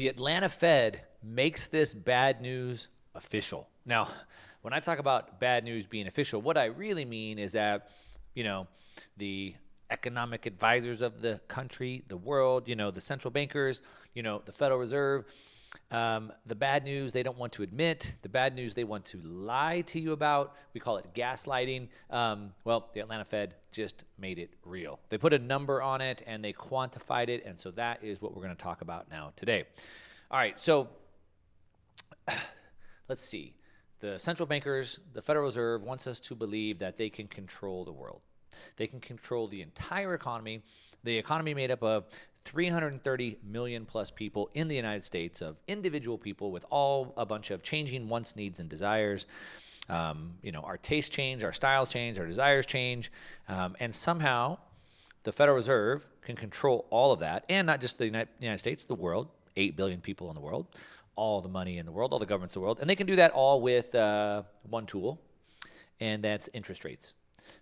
the Atlanta Fed makes this bad news official. Now, when I talk about bad news being official, what I really mean is that, the economic advisors of the country, the world, the central bankers, the Federal Reserve, the bad news they don't want to admit, the bad news they want to lie to you about, we call it gaslighting. The Atlanta Fed just made it real. They put a number on it and they quantified it, and so that is what we're going to talk about now today. All right, so let's see. The central bankers, the Federal Reserve, wants us to believe that they can control the world. They can control the entire economy. The economy made up of 330 million plus people in the United States, of individual people with all a bunch of changing wants, needs, and desires. Our tastes change, our styles change, our desires change, and somehow the Federal Reserve can control all of that, and not just the United States, the world, 8 billion people in the world, all the money in the world, all the governments in the world, and they can do that all with one tool, and that's interest rates.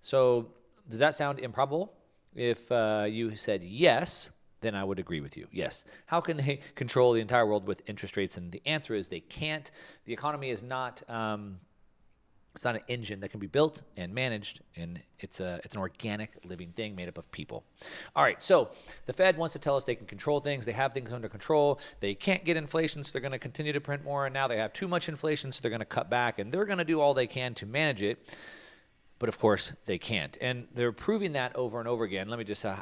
So does that sound improbable? If you said yes, then I would agree with you. Yes. How can they control the entire world with interest rates? And the answer is they can't. The economy is not it's not an engine that can be built and managed, and it's an organic living thing made up of people. All right, so the Fed wants to tell us they can control things. They have things under control. They can't get inflation, so they're going to continue to print more. And now they have too much inflation, so they're going to cut back, and they're going to do all they can to manage it. But of course, they can't. And they're proving that over and over again. Let me just, on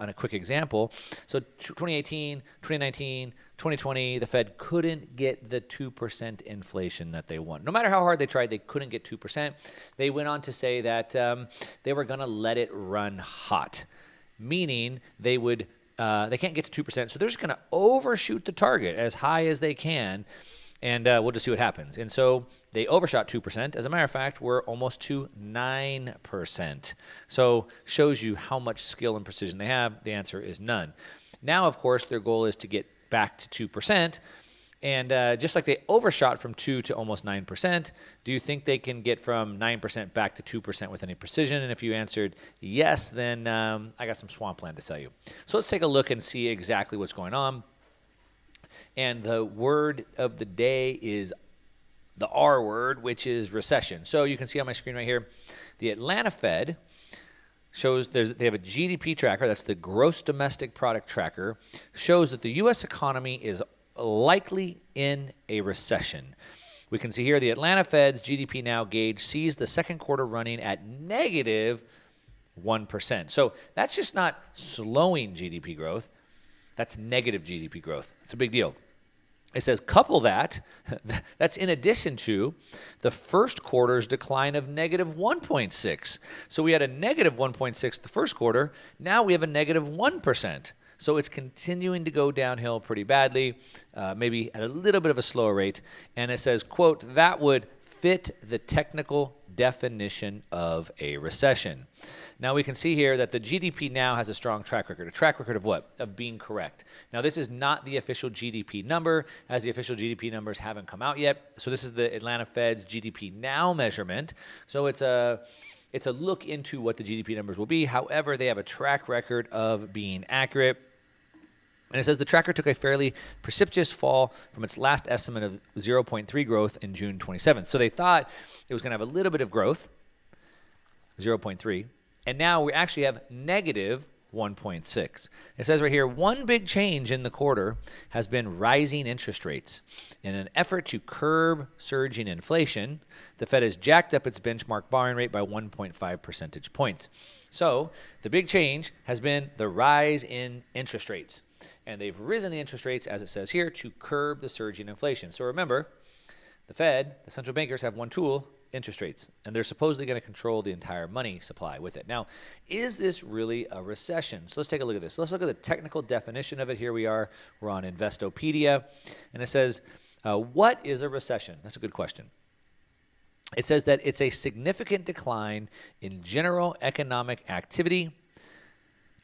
a quick example. So 2018, 2019, 2020, the Fed couldn't get the 2% inflation that they want. No matter how hard they tried, they couldn't get 2%. They went on to say that they were going to let it run hot, meaning they can't get to 2%, so they're just going to overshoot the target as high as they can, and we'll just see what happens. And so they overshot 2%. As a matter of fact, we're almost to 9%. So shows you how much skill and precision they have. The answer is none. Now, of course, their goal is to get back to 2%. And just like they overshot from 2 to almost 9%, do you think they can get from 9% back to 2% with any precision? And if you answered yes, then I got some swampland to sell you. So let's take a look and see exactly what's going on. And the word of the day is the R word, which is recession. So you can see on my screen right here, the Atlanta Fed shows they have a GDP tracker, that's the gross domestic product tracker, shows that the U.S. economy is likely in a recession. We can see here the Atlanta Fed's GDP Now gauge sees the second quarter running at negative 1%. So that's just not slowing GDP growth, that's negative GDP growth. It's a big deal. It says couple that's in addition to the first quarter's decline of negative 1.6. So we had a negative 1.6 the first quarter. Now we have a negative 1%. So it's continuing to go downhill pretty badly, maybe at a little bit of a slower rate. And it says, quote, that would fit the technical definition of a recession. Now we can see here that the GDP Now has a strong track record. A track record of what? Of being correct. Now this is not the official GDP number, as the official GDP numbers haven't come out yet. So this is the Atlanta Fed's GDP Now measurement. So it's a look into what the GDP numbers will be. However, they have a track record of being accurate. And it says the tracker took a fairly precipitous fall from its last estimate of 0.3 growth in June 27th. So they thought it was going to have a little bit of growth, 0.3. And now we actually have negative 1.6. It says right here, one big change in the quarter has been rising interest rates. In an effort to curb surging inflation, the Fed has jacked up its benchmark borrowing rate by 1.5 percentage points. So the big change has been the rise in interest rates. And they've risen the interest rates, as it says here, to curb the surging inflation. So remember, the Fed, the central bankers, have one tool, interest rates, and they're supposedly going to control the entire money supply with it. Now, is this really a recession? So let's take a look at this. Let's look at the technical definition of it. Here we are. We're on Investopedia, and it says, what is a recession? That's a good question. It says that it's a significant decline in general economic activity,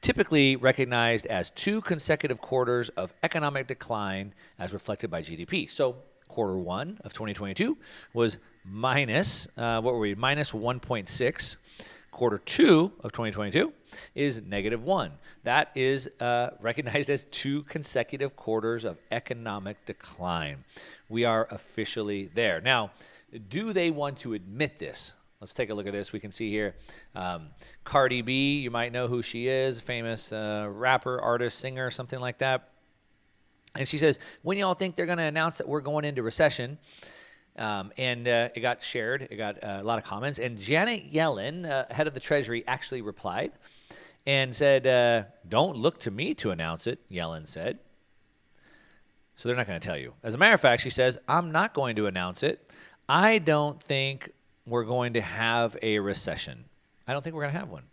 typically recognized as 2 consecutive quarters of economic decline as reflected by GDP. So quarter 1 of 2022 was minus, minus 1.6. Quarter 2 of 2022 is -1. That is recognized as 2 consecutive quarters of economic decline. We are officially there. Now, do they want to admit this? Let's take a look at this. We can see here Cardi B, you might know who she is, famous rapper, artist, singer, something like that. And she says, when y'all think they're going to announce that we're going into recession? It got shared. It got a lot of comments. And Janet Yellen, head of the Treasury, actually replied and said, don't look to me to announce it, Yellen said. So they're not going to tell you. As a matter of fact, she says, I'm not going to announce it. I don't think we're going to have a recession. I don't think we're going to have one.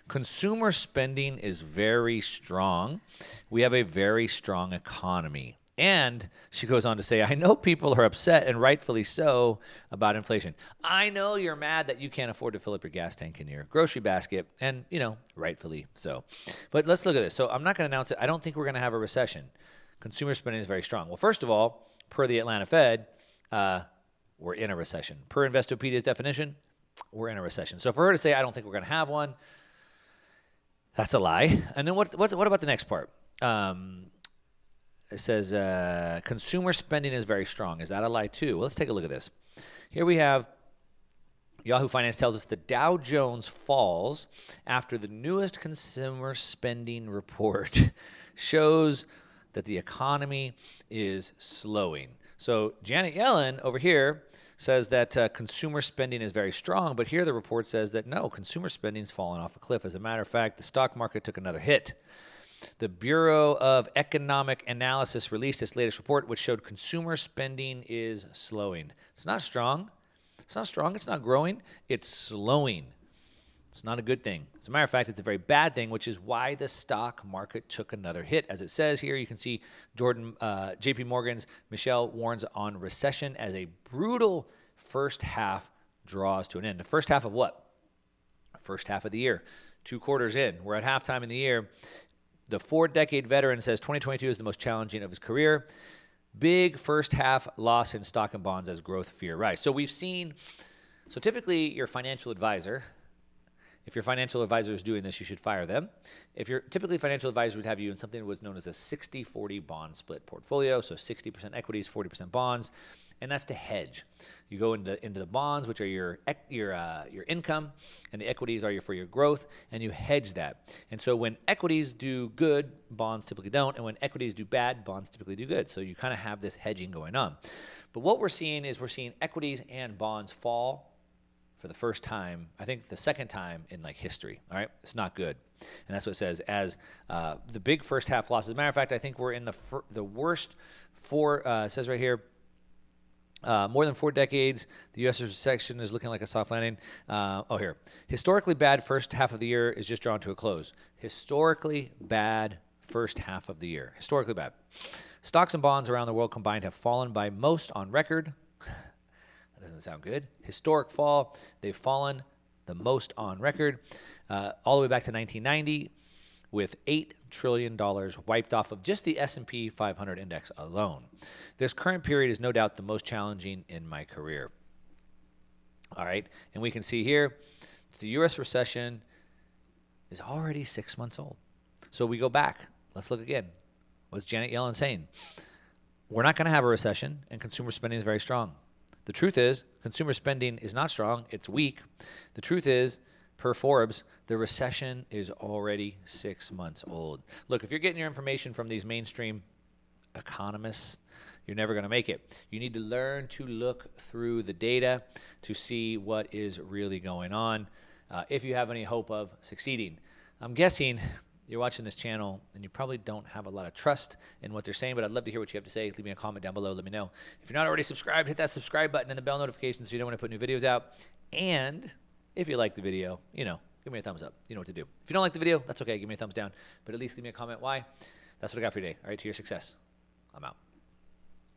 Consumer spending is very strong. We have a very strong economy. And she goes on to say, I know people are upset, and rightfully so, about inflation. I know you're mad that you can't afford to fill up your gas tank in your grocery basket, and, rightfully so. But let's look at this. So I'm not going to announce it. I don't think we're going to have a recession. Consumer spending is very strong. Well, first of all, per the Atlanta Fed, we're in a recession. Per Investopedia's definition, we're in a recession. So for her to say, I don't think we're going to have one, that's a lie. And then what about the next part? It says consumer spending is very strong. Is that a lie too? Well, let's take a look at this. Here we have Yahoo Finance tells us the Dow Jones falls after the newest consumer spending report shows that the economy is slowing. So Janet Yellen over here says that consumer spending is very strong, but here the report says that no, consumer spending's fallen off a cliff. As a matter of fact, the stock market took another hit. The Bureau of Economic Analysis released its latest report, which showed consumer spending is slowing. It's not strong. It's not strong. It's not growing. It's slowing. It's not a good thing. As a matter of fact, it's a very bad thing, which is why the stock market took another hit. As it says here, you can see JP Morgan's Michelle warns on recession as a brutal first half draws to an end. The first half of what? First half of the year. 2 quarters in. We're at halftime in the year. The 4-decade veteran says 2022 is the most challenging of his career. Big first half loss in stock and bonds as growth fear rise. So we've seen, so typically your financial advisor, if your financial advisor is doing this, you should fire them. If your typically financial advisor would have you in something that was known as a 60-40 bond split portfolio, so 60% equities, 40% bonds, and that's to hedge. You go into the bonds, which are your income, and the equities are for your growth, and you hedge that. And so when equities do good, bonds typically don't, and when equities do bad, bonds typically do good. So you kind of have this hedging going on. But what we're seeing is equities and bonds fall for the first time, I think the second time in history. All right, it's not good, and that's what it says as the big first half losses. As a matter of fact, I think we're in the worst four. It says right here. More than 4 decades, the U.S. recession is looking like a soft landing. Here. Historically bad first half of the year is just drawn to a close. Historically bad first half of the year. Historically bad. Stocks and bonds around the world combined have fallen by most on record. That doesn't sound good. Historic fall. They've fallen the most on record all the way back to 1990 with $8 trillion wiped off of just the S&P 500 index alone. This current period is no doubt the most challenging in my career. All right, and we can see here the U.S. recession is already 6 months old. So we go back. Let's look again. What's Janet Yellen saying? We're not going to have a recession, and consumer spending is very strong. The truth is, consumer spending is not strong. It's weak. The truth is, per Forbes, the recession is already 6 months old. Look, if you're getting your information from these mainstream economists, you're never going to make it. You need to learn to look through the data to see what is really going on if you have any hope of succeeding. I'm guessing you're watching this channel and you probably don't have a lot of trust in what they're saying, but I'd love to hear what you have to say. Leave me a comment down below. Let me know. If you're not already subscribed, hit that subscribe button and the bell notification so you know when I put new videos out. And if you like the video, give me a thumbs up. You know what to do. If you don't like the video, that's okay. Give me a thumbs down. But at least leave me a comment why. That's what I got for you today. All right, to your success. I'm out.